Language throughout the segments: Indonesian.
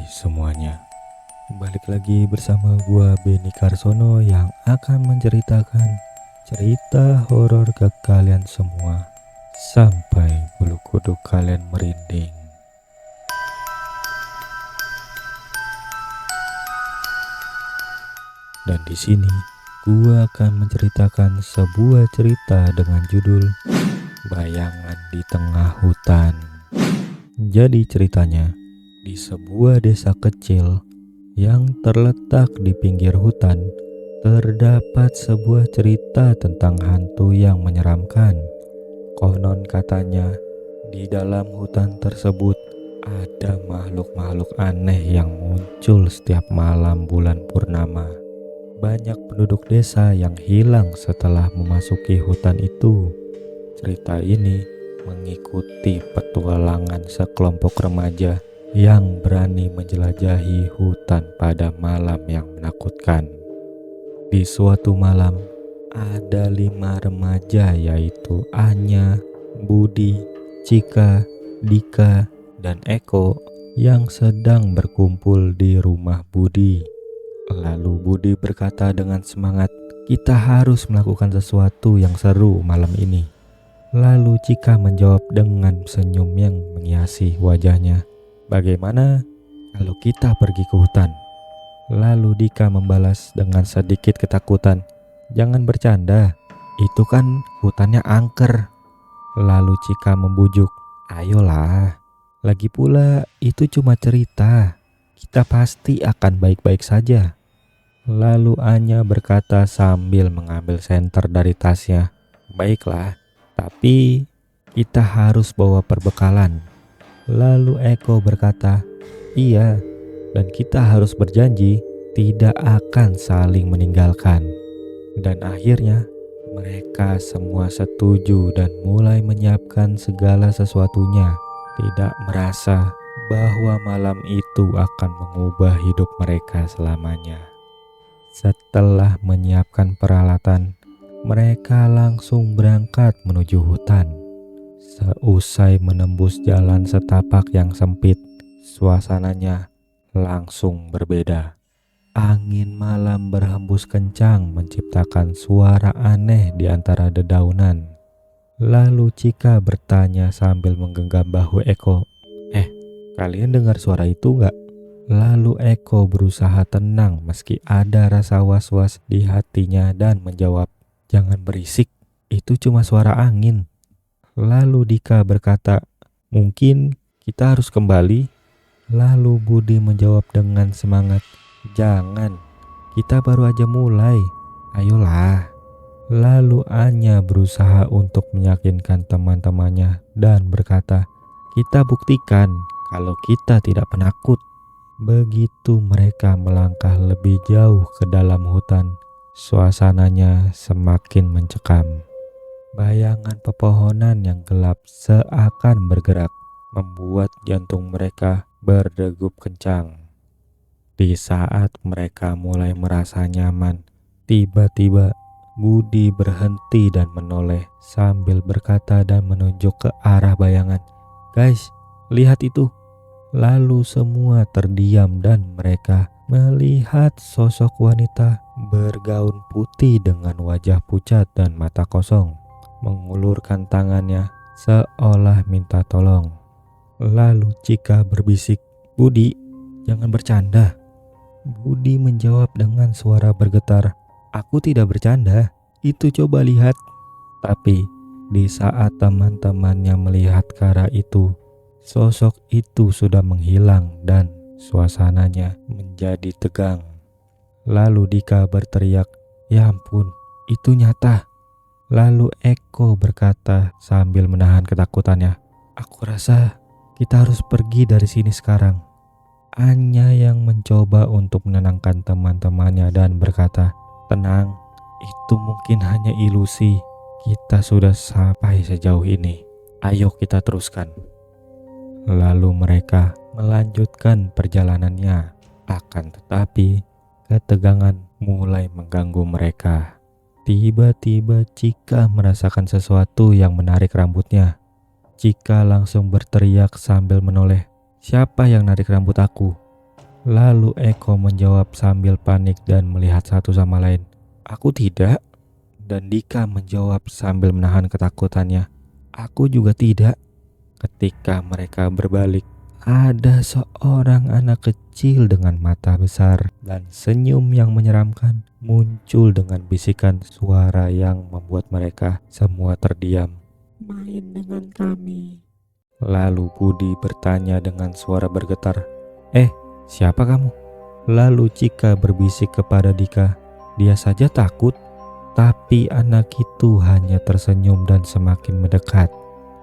semuanya, balik lagi bersama gua Beni Karsono yang akan menceritakan cerita horor ke kalian semua sampai bulu kuduk kalian merinding. Dan di sini gua akan menceritakan sebuah cerita dengan judul Bayangan di Tengah Hutan. Jadi ceritanya, di sebuah desa kecil yang terletak di pinggir hutan, terdapat sebuah cerita tentang hantu yang menyeramkan. Konon katanya, di dalam hutan tersebut ada makhluk-makhluk aneh yang muncul setiap malam bulan purnama. Banyak penduduk desa yang hilang setelah memasuki hutan itu. Cerita ini mengikuti petualangan sekelompok remaja yang berani menjelajahi hutan pada malam yang menakutkan. Di suatu malam, ada 5 remaja yaitu Anya, Budi, Cika, Dika, dan Eko yang sedang berkumpul di rumah Budi. Lalu Budi berkata dengan semangat, "Kita harus melakukan sesuatu yang seru malam ini." Lalu Cika menjawab dengan senyum yang menghiasi wajahnya, "Bagaimana kalau kita pergi ke hutan?" Lalu Dika membalas dengan sedikit ketakutan, "Jangan bercanda, itu kan hutannya angker." Lalu Cika membujuk, "Ayolah, lagi pula itu cuma cerita, kita pasti akan baik-baik saja." Lalu Anya berkata sambil mengambil senter dari tasnya, "Baiklah, tapi kita harus bawa perbekalan." Lalu Eko berkata, "Iya, dan kita harus berjanji tidak akan saling meninggalkan." Dan akhirnya mereka semua setuju dan mulai menyiapkan segala sesuatunya, tidak merasa bahwa malam itu akan mengubah hidup mereka selamanya. Setelah menyiapkan peralatan, mereka langsung berangkat menuju hutan. Seusai menembus jalan setapak yang sempit, suasananya langsung berbeda. Angin malam berhembus kencang menciptakan suara aneh di antara dedaunan. Lalu Cika bertanya sambil menggenggam bahu Eko, kalian dengar suara itu nggak?" Lalu Eko berusaha tenang meski ada rasa was-was di hatinya dan menjawab, "Jangan berisik, itu cuma suara angin." Lalu Dika berkata, "Mungkin kita harus kembali." Lalu Budi menjawab dengan semangat, "Jangan, kita baru aja mulai, ayolah." Lalu Anya berusaha untuk meyakinkan teman-temannya dan berkata, "Kita buktikan kalau kita tidak penakut." Begitu mereka melangkah lebih jauh ke dalam hutan, suasananya semakin mencekam. Bayangan pepohonan yang gelap seakan bergerak, membuat jantung mereka berdegup kencang. Di saat mereka mulai merasa nyaman, tiba-tiba Budi berhenti dan menoleh sambil berkata dan menunjuk ke arah bayangan, "Guys, lihat itu." Lalu semua terdiam dan mereka melihat sosok wanita bergaun putih dengan wajah pucat dan mata kosong, mengulurkan tangannya seolah minta tolong. Lalu Cika berbisik, "Budi, jangan bercanda." Budi menjawab dengan suara bergetar, "Aku tidak bercanda, itu coba lihat." Tapi di saat teman-temannya melihat ke arah itu, sosok itu sudah menghilang dan suasananya menjadi tegang. Lalu Dika berteriak, "Ya ampun, itu nyata." Lalu Eko berkata sambil menahan ketakutannya, "Aku rasa kita harus pergi dari sini sekarang." Anya yang mencoba untuk menenangkan teman-temannya dan berkata, "Tenang, itu mungkin hanya ilusi. Kita sudah sampai sejauh ini. Ayo kita teruskan." Lalu mereka melanjutkan perjalanannya. Akan tetapi, ketegangan mulai mengganggu mereka. Tiba-tiba Cika merasakan sesuatu yang menarik rambutnya. Cika langsung berteriak sambil menoleh, "Siapa yang narik rambut aku?" Lalu Eko menjawab sambil panik dan melihat satu sama lain. Aku tidak. Dan Dika menjawab sambil menahan ketakutannya. Aku juga tidak. Ketika mereka berbalik, ada seorang anak kecil dengan mata besar dan senyum yang menyeramkan muncul dengan bisikan suara yang membuat mereka semua terdiam. Main dengan kami. Lalu Budi bertanya dengan suara bergetar. Siapa kamu? Lalu Cika berbisik kepada Dika. Dia saja takut. Tapi anak itu hanya tersenyum dan semakin mendekat.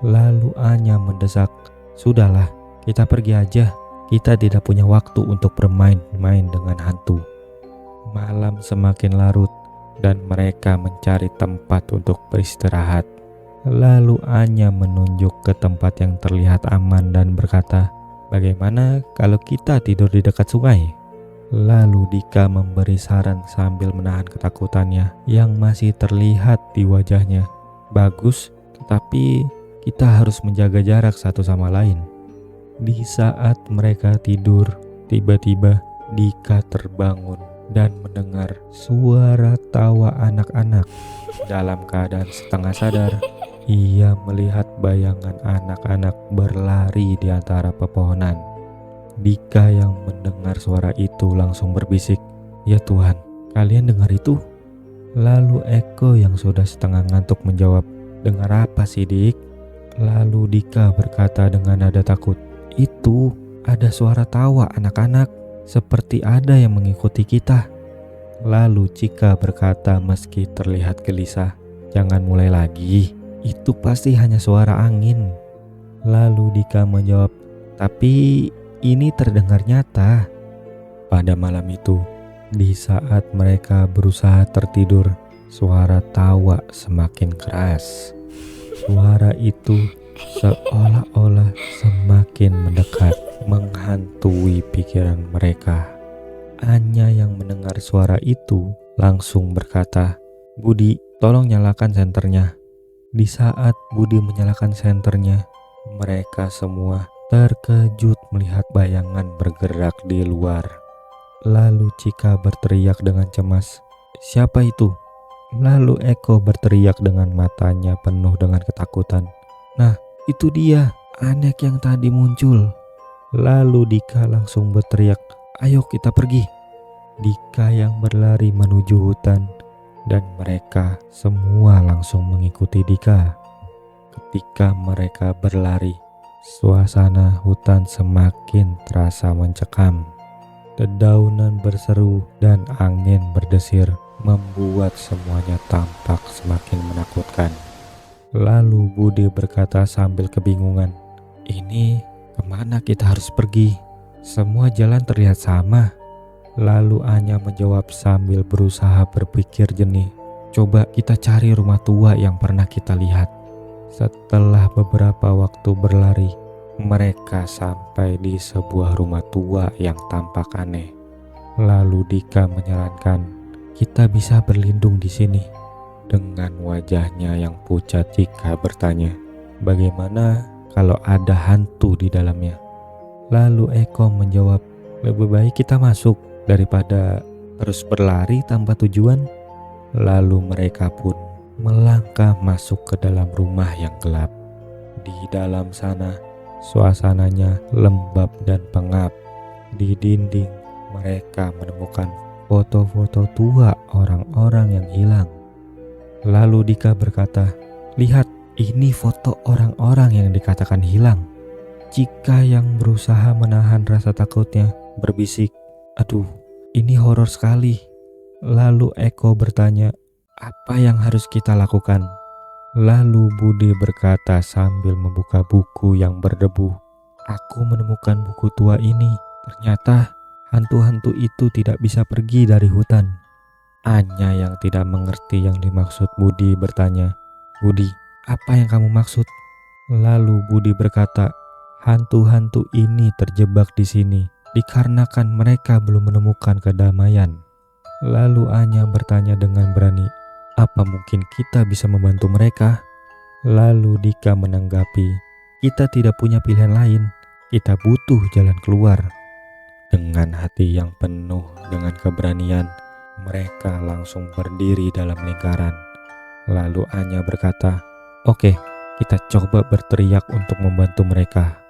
Lalu Anya mendesak. Sudahlah, kita pergi aja. Kita tidak punya waktu untuk bermain-main dengan hantu. Malam semakin larut dan mereka mencari tempat untuk beristirahat. Lalu Anya menunjuk ke tempat yang terlihat aman dan berkata, bagaimana kalau kita tidur di dekat sungai? Lalu Dika memberi saran sambil menahan ketakutannya yang masih terlihat di wajahnya. Bagus, tetapi kita harus menjaga jarak satu sama lain. Di saat mereka tidur, tiba-tiba Dika terbangun dan mendengar suara tawa anak-anak. Dalam keadaan setengah sadar, ia melihat bayangan anak-anak berlari di antara pepohonan. Dika yang mendengar suara itu langsung berbisik, ya Tuhan, kalian dengar itu? Lalu Eko yang sudah setengah ngantuk menjawab, dengar apa sih Dik? Lalu Dika berkata dengan nada takut, itu ada suara tawa anak-anak, seperti ada yang mengikuti kita. Lalu Cika berkata meski terlihat gelisah, jangan mulai lagi. Itu pasti hanya suara angin. Lalu Dika menjawab, tapi ini terdengar nyata. Pada malam itu, di saat mereka berusaha tertidur, suara tawa semakin keras. Suara itu seolah-olah semakin mendekat, menghantui pikiran mereka. Anya yang mendengar suara itu langsung berkata, Budi, tolong nyalakan senternya. Di saat Budi menyalakan senternya, mereka semua terkejut melihat bayangan bergerak di luar. Lalu Cika berteriak dengan cemas, siapa itu? Lalu Eko berteriak dengan matanya penuh dengan ketakutan, nah itu dia, anak yang tadi muncul. Lalu Dika langsung berteriak, ayo kita pergi. Dika yang berlari menuju hutan dan mereka semua langsung mengikuti Dika. Ketika mereka berlari, suasana hutan semakin terasa mencekam. Dedaunan berseru dan angin berdesir membuat semuanya tampak semakin menakutkan. Lalu Budi berkata sambil kebingungan, ini kemana kita harus pergi? Semua jalan terlihat sama. Lalu Anya menjawab sambil berusaha berpikir jernih, coba kita cari rumah tua yang pernah kita lihat. Setelah beberapa waktu berlari, mereka sampai di sebuah rumah tua yang tampak aneh. Lalu Dika menyarankan, kita bisa berlindung di sini. Dengan wajahnya yang pucat, Dika bertanya, bagaimana kalau ada hantu di dalamnya? Lalu Eko menjawab, lebih baik kita masuk daripada terus berlari tanpa tujuan. Lalu mereka pun melangkah masuk ke dalam rumah yang gelap. Di dalam sana, suasananya lembab dan pengap. Di dinding, mereka menemukan foto-foto tua orang-orang yang hilang. Lalu Dika berkata, lihat, ini foto orang-orang yang dikatakan hilang. Cika yang berusaha menahan rasa takutnya berbisik, aduh, ini horor sekali. Lalu Eko bertanya, apa yang harus kita lakukan? Lalu Budi berkata sambil membuka buku yang berdebu, aku menemukan buku tua ini. Ternyata hantu-hantu itu tidak bisa pergi dari hutan. Anya yang tidak mengerti yang dimaksud Budi bertanya, Budi, apa yang kamu maksud? Lalu Budi berkata, hantu-hantu ini terjebak di sini dikarenakan mereka belum menemukan kedamaian. Lalu Anya bertanya dengan berani, apa mungkin kita bisa membantu mereka? Lalu Dika menanggapi, kita tidak punya pilihan lain, kita butuh jalan keluar. Dengan hati yang penuh dengan keberanian, mereka langsung berdiri dalam lingkaran. Lalu Anya berkata, "Oke, kita coba berteriak untuk membantu mereka."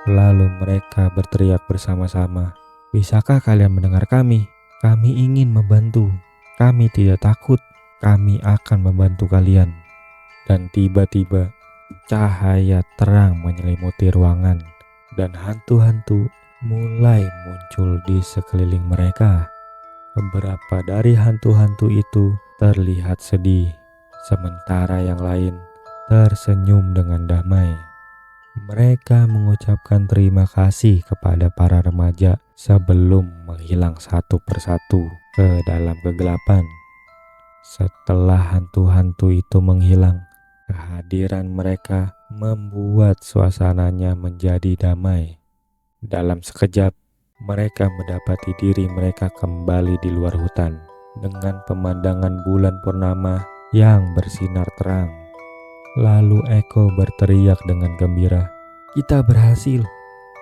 Lalu mereka berteriak bersama-sama, "Bisakah kalian mendengar kami? Kami ingin membantu. Kami tidak takut. Kami akan membantu kalian." Dan tiba-tiba cahaya terang menyelimuti ruangan dan hantu-hantu mulai muncul di sekeliling mereka. Beberapa dari hantu-hantu itu terlihat sedih, sementara yang lain tersenyum dengan damai. Mereka mengucapkan terima kasih kepada para remaja sebelum menghilang satu persatu ke dalam kegelapan. Setelah hantu-hantu itu menghilang, kehadiran mereka membuat suasananya menjadi damai. Dalam sekejap, mereka mendapati diri mereka kembali di luar hutan dengan pemandangan bulan purnama yang bersinar terang. Lalu Eko berteriak dengan gembira, "Kita berhasil!"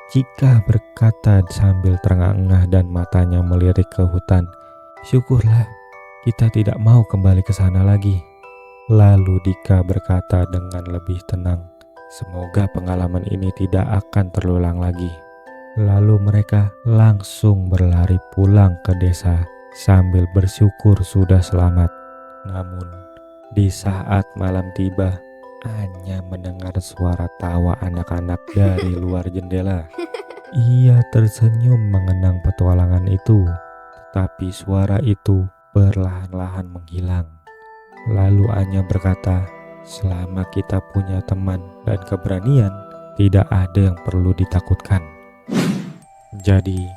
Cika berkata sambil terengah-engah dan matanya melirik ke hutan, "Syukurlah, kita tidak mau kembali ke sana lagi." Lalu Dika berkata dengan lebih tenang, "Semoga pengalaman ini tidak akan terulang lagi." Lalu mereka langsung berlari pulang ke desa sambil bersyukur sudah selamat. Namun, di saat malam tiba, Anya mendengar suara tawa anak-anak dari luar jendela. Ia tersenyum mengenang petualangan itu, tetapi suara itu perlahan-lahan menghilang. Lalu Anya berkata, "Selama kita punya teman dan keberanian, tidak ada yang perlu ditakutkan." Jadi,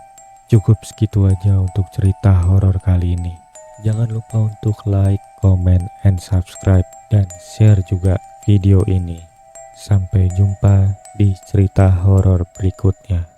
cukup segitu aja untuk cerita horor kali ini. Jangan lupa untuk like, comment, and subscribe, dan share juga video ini. Sampai jumpa di cerita horor berikutnya.